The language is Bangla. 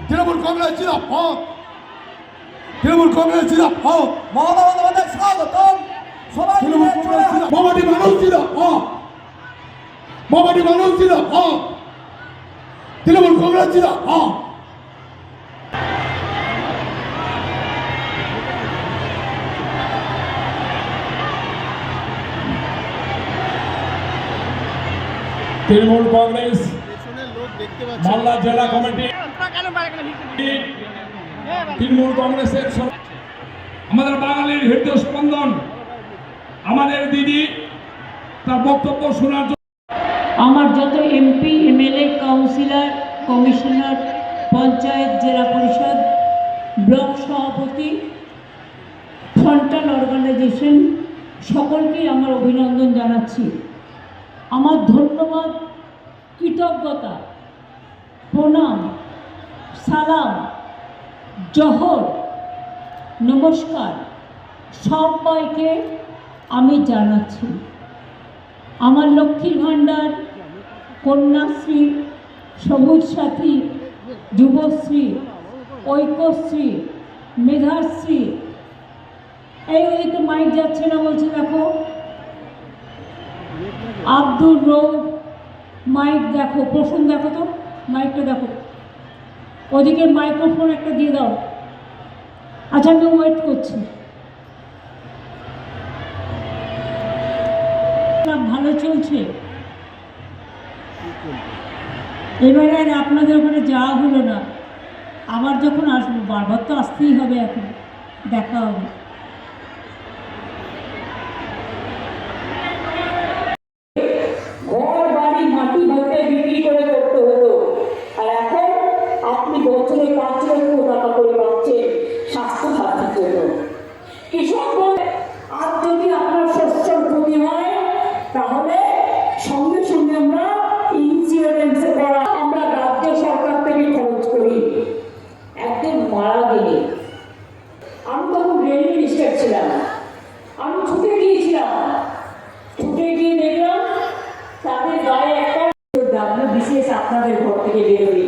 তৃণমূল কংগ্রেস জিন্দাবাদ, তৃণমূল কংগ্রেস জিন্দাবাদ, মমতা বন্দ্যোপাধ্যায় স্বাগতম। সবাই তৃণমূল কংগ্রেস জিন্দাবাদ, মামাটি মানুষ জিন্দাবাদ, মামাটি মানুষ জিন্দাবাদ, তৃণমূল কংগ্রেস জিন্দাবাদ। তৃণমূল কংগ্রেস মালদা জেলা কমিটি, তৃণমূল কংগ্রেসের আমাদের বাঙালির হৃদয় স্পন্দন, আমাদের দিদি তার বক্তব্য শোনার জন্য আমার যত MP, MLA, councillor, commissioner, panchayat, জেলা পরিষদ, ব্লক সভাপতি, ফ্রন্টাল অর্গানাইজেশন, সকলকেই আমার অভিনন্দন জানাচ্ছি। আমার ধন্যবাদ, কৃতজ্ঞতা, প্রণাম, সালাম, জহর, নমস্কার সবাইকে আমি জানাচ্ছি। আমার লক্ষ্মীর ভাণ্ডার, কন্যাশ্রী, সবুজ সাথী, যুবশ্রী, ঐক্যশ্রী, মেধাশ্রী, এই ওদিকে মাইক যাচ্ছে না বলছে, দেখো আব্দুর রৌফ মাইক দেখো, প্রসূন দেখো তো মাইকটা দেখো, ওদিকে মাইক্রোফোন একটা দিয়ে দাও। আচ্ছা, আমি ওয়েট করছি। ভালো চলছে। এবারে আর আপনাদের ওখানে যাওয়া হলো না, আবার যখন আসবো, বারবার তো আসতেই হবে, এখন দেখা হবে। ঘর বাড়ি মাটি ভাতে বিক্রি করে করতে হতো, আর এখন আপনি বছরে 5 লক্ষ টাকা করে পাচ্ছেন স্বাস্থ্য সাথীর জন্য। কৃষক বলে, আর যদি আপনার শস্যের ক্ষতি হয় তাহলে সঙ্গে সঙ্গে আমরা ইন্স্যুরেন্স করা, আমরা রাজ্য সরকার থেকে খরচ করি। একদিন মারা গেলে, আমি তখন রেল মিনিস্টার ছিলাম, আমি ছুটে গিয়েছিলাম, ছুটে গিয়ে দেখলাম তাদের গায়ে একটা বিশেষ আপনাদের ঘর থেকে বেরোবে।